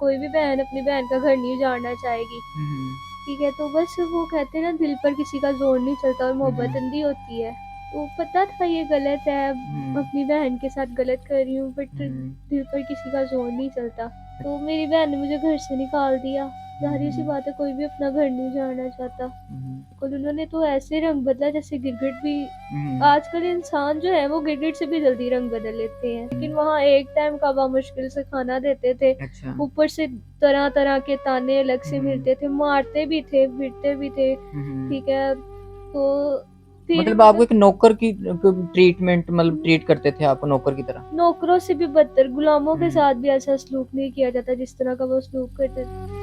कोई भी बहन अपनी बहन का घर नहीं उजाड़ना चाहेगी। हम्म। ठीक है, तो बस वो कहते हैं ना, दिल पर किसी का जोर नहीं चलता और मोहब्बत हम्म। अंधी होती है। तो पता था ये गलत है, हम्म। अपनी बहन के साथ गलत कर रही हूँ, बट हम्म। दिल पर किसी का जोर नहीं चलता। तो मेरी बहन ने मुझे घर से निकाल दिया। ज़ाहिर सी हम्म। बात है, कोई भी अपना घर नहीं उजाड़ना चाहता। हम्म। बिल्कुल, उन्होंने तो ऐसे रंग बदला जैसे गिरगिट भी। हम्म। आजकल इंसान जो है वो गिरगिट से भी जल्दी रंग बदल लेते हैं, लेकिन वहाँ एक टाइम का मुश्किल से खाना देते थे, अच्छा। ऊपर से तरह तरह के ताने अलग से हम्म। मिलते थे, मारते भी थे, पीटते भी थे। हम्म। ठीक है, तो फिर मतलब आपको एक नौकर की ट्रीटमेंट मतलब ट्रीट करते थे आपको नौकर की तरह? नौकरों से भी बदतर, गुलामों के हम्म। साथ भी ऐसा सलूक नहीं किया जाता जिस तरह का वो सलूक करते थे।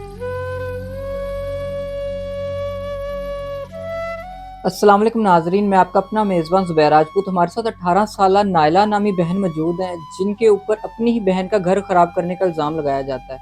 अस्सलाम वालेकुम नाजरीन, मैं आपका अपना मेज़बान ज़ुबैर राजपूत। हमारे साथ 18 साला नायला नामी बहन मौजूद है, जिनके ऊपर अपनी ही बहन का घर ख़राब करने का इल्ज़ाम लगाया जाता है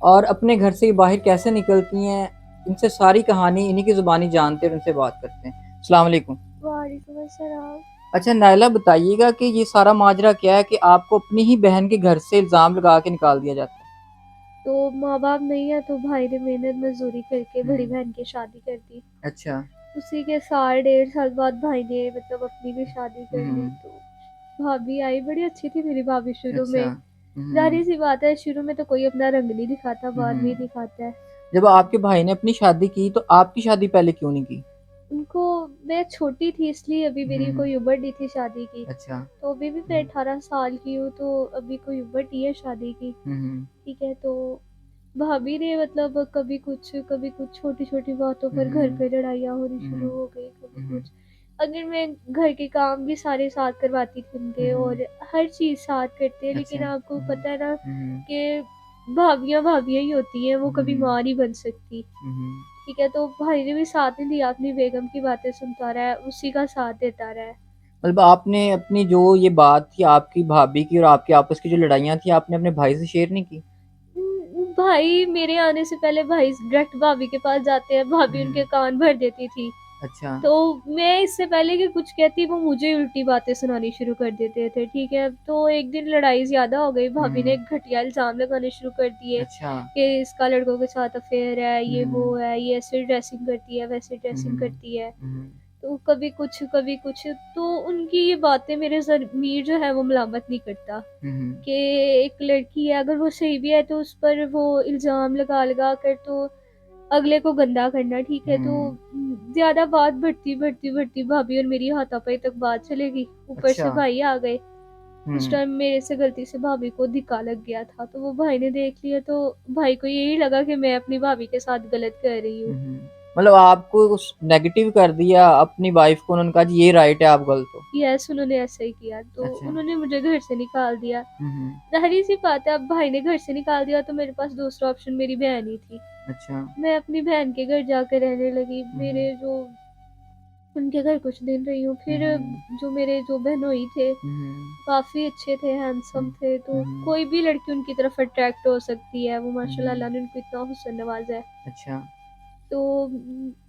और अपने घर से ये बाहर कैसे निकलती हैं, इनसे सारी कहानी इन्हीं की ज़ुबानी जानते हैं और इनसे बात करते हैं। अस्सलाम वालेकुम। वालेकुम अस्सलाम। अच्छा नायला, बताइएगा कि ये सारा माजरा क्या है कि आपको अपनी ही बहन के घर से इल्ज़ाम लगा के निकाल दिया जाता है? तो माँ बाप नहीं है, तो भाई ने मेहनत मजदूरी करके बड़ी हम्म। बहन की शादी कर दी। अच्छा। उसी के साल 1.5 साल बाद भाई ने मतलब अपनी भी शादी कर ली। हम्म। तो भाभी आई, बड़ी अच्छी थी मेरी भाभी शुरू अच्छा। में। हम्म। जाहिर सी बात है, शुरू में तो कोई अपना रंग नहीं दिखाता, बाद में ही हम्म। दिखाता है। जब आपके भाई ने अपनी शादी की तो आपकी शादी पहले क्यों नहीं की? उनको, मैं छोटी थी इसलिए, अभी मेरी हम्म। कोई उम्र नहीं थी शादी की। अच्छा। तो अभी भी मैं हम्म। 18 साल की हूँ, तो अभी कोई उम्र नहीं है शादी की। हम्म। ठीक है, तो भाभी ने मतलब कभी कुछ छोटी छोटी बातों पर घर हम्म। पे लड़ाइयाँ होनी शुरू हम्म। हो गई, कभी हम्म। कुछ। अगर मैं घर के काम भी सारे साथ करवाती थी उनके, हम्म। और हर चीज़ साथ करते हैं, अच्छा। लेकिन आपको हम्म। पता है ना हम्म। कि भाभियाँ भाभियाँ ही होती हैं, वो कभी हम्म। माँ नहीं बन सकती। हम्म। ठीक है, तो भाई ने भी साथ नहीं दिया, अपनी बेगम की बातें सुनता रहा है, उसी का साथ देता रहा है। मतलब आपने अपनी जो ये बात थी आपकी भाभी की और आपकी आपस की जो लड़ाइयाँ थी आपने अपने भाई से शेयर नहीं की? भाई मेरे आने से पहले भाई डायरेक्ट भाभी के पास जाते हैं, भाभी उनके हम्म। कान भर देती थी। अच्छा। तो मैं इससे पहले कि कुछ कहती, वो मुझे उल्टी बातें सुनानी शुरू कर देते थे। ठीक है, तो एक दिन लड़ाई ज़्यादा हो गई, भाभी ने हम्म। एक घटिया इल्ज़ाम लगाने शुरू कर दिए अच्छा। कि इसका लड़कों के साथ अफेयर है, ये वो हम्म। है, ये ऐसे ड्रेसिंग करती है, वैसे ड्रेसिंग हम्म। करती है। हम्म। तो कभी कुछ कभी कुछ, तो उनकी ये बातें मेरे ज़मीर जो है वो मलामत नहीं करता हम्म। कि एक लड़की है, अगर वो सही भी है तो उस पर वो इल्ज़ाम लगा लगा कर तो अगले को गंदा करना। ठीक है, तो हम्म। ज़्यादा बात बढ़ती भाभी और मेरी हाथापाई तक बात चलेगी, ऊपर अच्छा। से भाई आ गए। उस हम्म। टाइम मेरे से गलती से भाभी को धिक्का लग गया था, तो वो भाई ने देख लिया, तो भाई को यही लगा कि मैं अपनी भाभी के साथ गलत कर रही हूँ। मतलब आपको उस नेगेटिव कर दिया अपनी वाइफ को, उन्होंने कहा जी ये राइट है, आप गलत हो। यस, उन्होंने ऐसा ही किया, तो अच्छा। उन्होंने मुझे घर से निकाल दिया। हम्म। ज़ाहिर सी बात है, अब भाई ने घर से निकाल दिया तो मेरे पास दूसरा ऑप्शन मेरी बहन ही थी। अच्छा। मैं अपनी बहन के घर जाकर रहने लगी। हम्म। मेरे जो उनके घर कुछ दिन रही हूँ, फिर हम्म। जो मेरे जो बहनोई थे, हम्म। काफ़ी अच्छे थे, हैंडसम हम्म। थे, तो हम्म। कोई भी लड़की उनकी तरफ अट्रैक्ट हो सकती है, वो माशाल्लाह हम्म। अल्लाह ने उनको इतना हुस्न नवाज़ा है। अच्छा। तो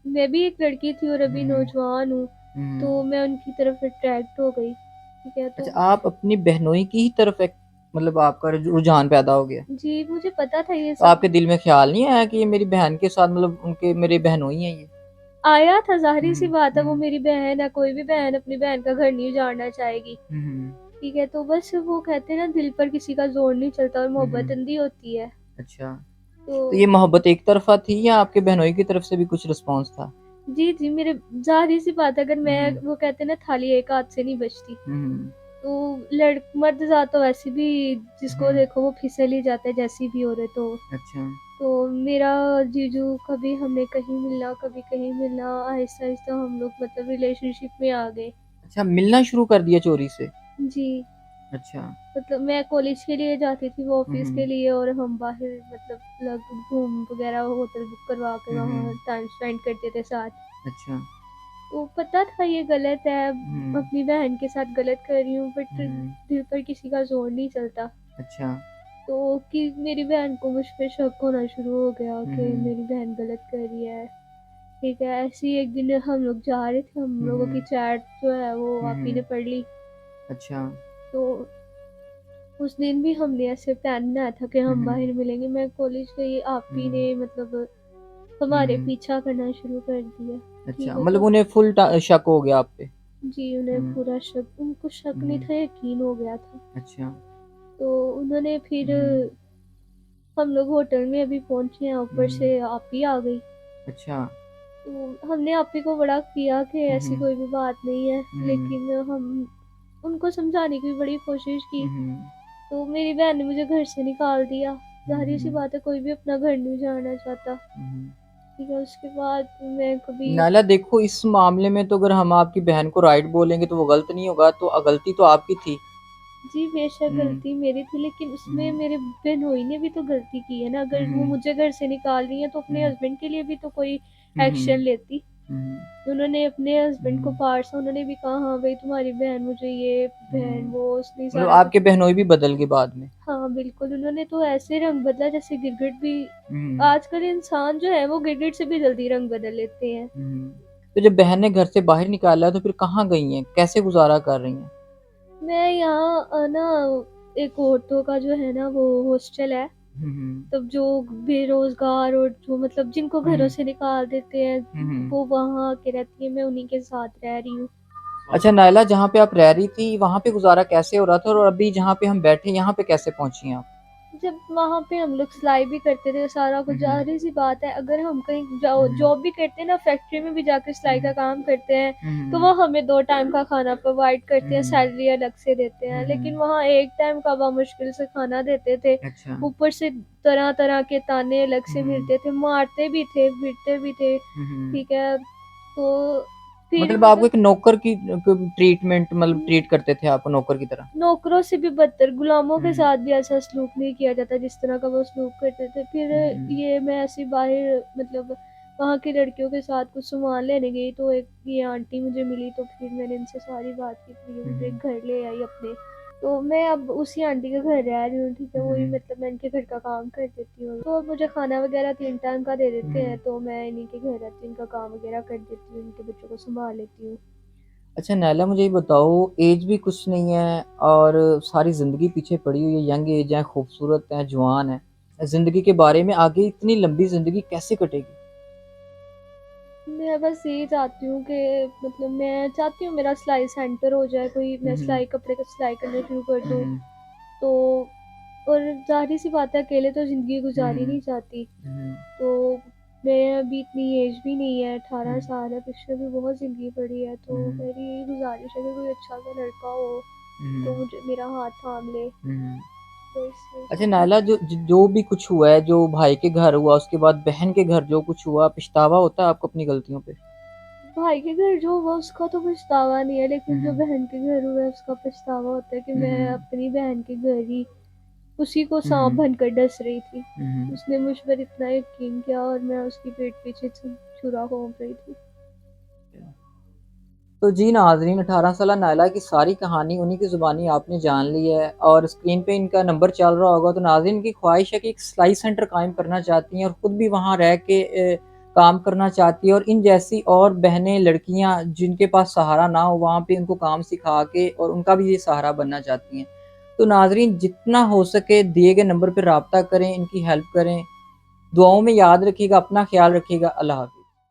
मैं भी एक लड़की थी और अभी हम्म। नौजवान हूँ, तो हम्म। मैं उनकी तरफ अट्रैक्ट हो गई। ठीक है, तो अच्छा, आप अपनी बहनोई की ही तरफ एक मतलब आपका रुझान पैदा हो गया? जी, मुझे पता था ये तो सब। आपके दिल में ख्याल नहीं आया कि ये मेरी बहन के साथ मतलब उनके मेरी बहनोई है ये? आया था, ज़ाहिर सी हम्म। बात है, वो हम्म। मेरी बहन है, कोई भी बहन अपनी बहन का घर नहीं उजाड़ना चाहेगी। हम्म। ठीक है, तो बस वो कहते हैं ना, दिल पर किसी का जोर नहीं चलता और मोहब्बत हम्म। अंधी होती है। अच्छा। तो तो ये मोहब्बत एक तरफा थी या आपके बहनोई की तरफ से भी कुछ रिस्पॉन्स था? जी, जी, मेरे ज़ाहिर सी बात है, अगर मैं, हम्म। वो कहते हैं ना, थाली एक हाथ से नहीं बजती। हम्म। तो लड़ मर्द ज़ात तो वैसे भी जिसको हम्म। देखो वो फिसल ही जाता है, जैसी भी औरत हो। अच्छा। तो मेरा जीजू, कभी हमें कहीं मिलना, कभी कहीं मिलना, आहिस्ता-आहिस्ता हम लोग मतलब रिलेशनशिप में आ गए। अच्छा, मिलना शुरू कर दिया चोरी से? जी, अच्छा। मतलब मैं कॉलेज के लिए जाती थी, वो ऑफ़िस हम्म। के लिए, और हम बाहर मतलब लग घूम वगैरह होटल बुक करवा के वहाँ हम्म। टाइम स्पेंड करते थे साथ। अच्छा। तो पता था ये गलत है, हम्म। अपनी बहन के साथ गलत कर रही हूँ, बट हम्म। दिल पर किसी का ज़ोर नहीं चलता। अच्छा। तो कि मेरी बहन को मुझ पे शक होना शुरू हो गया कि हम्म। मेरी बहन गलत कर रही है। ठीक है, ऐसे ही एक दिन हम लोग जा रहे थे, हम लोगों की हम्म। चैट जो है वो आप ही हम्म। ने पढ़ ली। अच्छा। तो उस दिन भी हमने ऐसे प्लान बनाया था कि हम हम्म बाहर मिलेंगे। मैं कॉलेज गई, आप ही हम्म ने मतलब हमारे हम्म। पीछा करना शुरू कर दिया। ठीक अच्छा, है, मतलब तो उन्हें फुल शक हो गया आप पे। जी, उन्हें हम्म पूरा शक, उनको शक नहीं हम्म। था, यकीन हो गया था। अच्छा। तो उन्होंने फिर हम्म हम लोग होटल में अभी पहुंचे हैं, ऊपर हम्म। से आप ही आ गई। अच्छा। तो हमने आप ही को बड़ा किया कि ऐसी हम्म कोई भी बात नहीं है, हम्म लेकिन हम उनको समझाने की भी बड़ी कोशिश की। हम्म तो मेरी बहन ने मुझे घर से निकाल दिया। ज़ाहिर सी हम्म बात है, कोई भी अपना घर नहीं जाना चाहता। हम्म। ठीक है, उसके बाद मैं कभी नाला देखो, इस मामले में तो अगर हम आपकी बहन को राइट बोलेंगे तो वो गलत नहीं होगा, तो गलती तो आपकी थी। जी, बेशक हम्म गलती मेरी थी, लेकिन उसमें हम्म मेरे बहनोई ने भी तो गलती की है ना। अगर वो हम्म मुझे घर से निकाल रही है तो अपने हम्म हस्बैंड के लिए भी तो कोई हम्म एक्शन लेती। हम्म उन्होंने अपने हस्बैंड को हम्म पार्सा, उन्होंने भी कहा हाँ भाई तुम्हारी बहन मुझे ये, बहन हम्म। वो, उसने मतलब सारा कुछ। आपके बहनोई भी बदल गई बाद में। हाँ बिल्कुल, उन्होंने तो ऐसे रंग बदला जैसे गिरगिट भी। हम्म आजकल इंसान जो है वो गिरगिट से भी जल्दी रंग बदल लेते हैं। हम्म। तो जब बहन ने घर से बाहर निकाला तो फिर कहाँ गई हैं, कैसे गुजारा कर रही हैं? मैं यहाँ ना, एक औरतों का जो है ना वो हॉस्टल है। हम्म तब जो बेरोजगार और जो मतलब जिनको घरों हम्म से निकाल देते हैं, हम्म। वो वहाँ आके रहती है। मैं उन्हीं के साथ रह रही हूँ। अच्छा नायला, जहाँ पे आप रह रही थी वहां पे गुजारा कैसे हो रहा था, और अभी जहाँ पे हम बैठे यहाँ पे कैसे पहुंची हैं आप? जब वहाँ पे हम लोग सिलाई भी करते थे, सारा कुछ, हम्म ज़ाहिर सी बात है अगर हम कहीं जाओ हम्म जॉब भी करते हैं ना, फैक्ट्री में भी जाकर सिलाई का हम्म काम करते हैं, तो हम्म वो हमें 2 टाइम का खाना प्रोवाइड करते हैं, हम्म सैलरी अलग से देते हैं। हम्म। लेकिन वहाँ 1 टाइम का मुश्किल से खाना देते थे। अच्छा। ऊपर से तरह-तरह के ताने अलग से हम्म मिलते थे, मारते भी थे, पीटते भी थे। हम्म। ठीक है, तो फिर मतलब आपको मतलब एक नौकर की ट्रीटमेंट, मतलब ट्रीट करते थे आपको नौकर की तरह? नौकरों से भी बदतर, गुलामों के हम्म साथ भी ऐसा सलूक नहीं किया जाता जिस तरह का वो सलूक करते थे। फिर हम्म ये मैं ऐसी बाहर मतलब वहाँ की लड़कियों के साथ कुछ सामान लेने गई, तो एक ये आंटी मुझे मिली, तो फिर मैंने इनसे सारी बात की, फिर ये मुझे हम्म घर ले आई अपने। तो मैं अब उसी आंटी के घर रह रही हूँ। ठीक है, वही हम्म मतलब मैं इनके घर का काम कर देती हूँ, तो अब मुझे खाना वगैरह 3 टाइम का दे देते हम्म। हैं, तो मैं इन्हीं के घर रहती हूँ, इनका काम वगैरह कर देती हूँ, इनके बच्चों को संभाल लेती हूँ। अच्छा नैला, मुझे ये बताओ, एज भी कुछ नहीं है और सारी ज़िंदगी पीछे पड़ी हुई है, यंग एज है, खूबसूरत है, जवान है, ज़िंदगी के बारे में आगे इतनी लंबी ज़िंदगी कैसे कटेगी? मैं बस यही चाहती हूँ कि मतलब मैं चाहती हूँ मेरा सिलाई सेंटर हो जाए कोई, मैं हम्म सिलाई कपड़े का सिलाई करना शुरू कर दूँ। हम्म तो और ज़ाहिर सी बात है, अकेले तो ज़िंदगी गुजारी हम्म नहीं जाती। हम्म तो मैं अभी इतनी एज भी नहीं है, 18 हम्म साल है, पीछे भी बहुत ज़िंदगी पड़ी है। तो हम्म मेरी यही गुजारिश है कि कोई अच्छा सा लड़का हो हम्म तो मुझे मेरा हाथ थाम ले, हम्म। बस यही अच्छा चाहती हूँ। नायला, जो भी कुछ हुआ है, जो भाई के घर हुआ उसके बाद बहन के घर जो कुछ हुआ, पछतावा होता है आपको अपनी गलतियों पे? भाई के घर जो हुआ उसका तो पछतावा नहीं है, लेकिन जो हम्म बहन के घर हुआ है उसका पछतावा होता है कि मैं हम्म अपनी बहन के घर ही उसी को सांप हम्म बनकर डस रही थी। हम्म। उसने मुझ पर इतना यकीन किया और मैं उसकी पीठ पीछे छुरा घोंप रही थी। तो जी नाजरीन, 18 साल नायला की सारी कहानी उन्हीं की ज़ुबानी आपने जान ली है, और स्क्रीन पे इनका नंबर चल रहा होगा। तो नाजरीन की ख्वाहिश है कि एक सिलाई सेंटर कायम करना चाहती हैं और ख़ुद भी वहाँ रह के काम करना चाहती है, और इन जैसी और बहनें, लड़कियाँ जिनके पास सहारा ना हो वहाँ पे उनको काम सिखा के और उनका भी ये सहारा बनना चाहती हैं। तो नाजरीन, जितना हो सके दिए गए नंबर पर रब्ता करें, इनकी हेल्प करें। दुआओं में याद रखिएगा, अपना ख्याल रखिएगा। अल्लाह हाफ़िज़।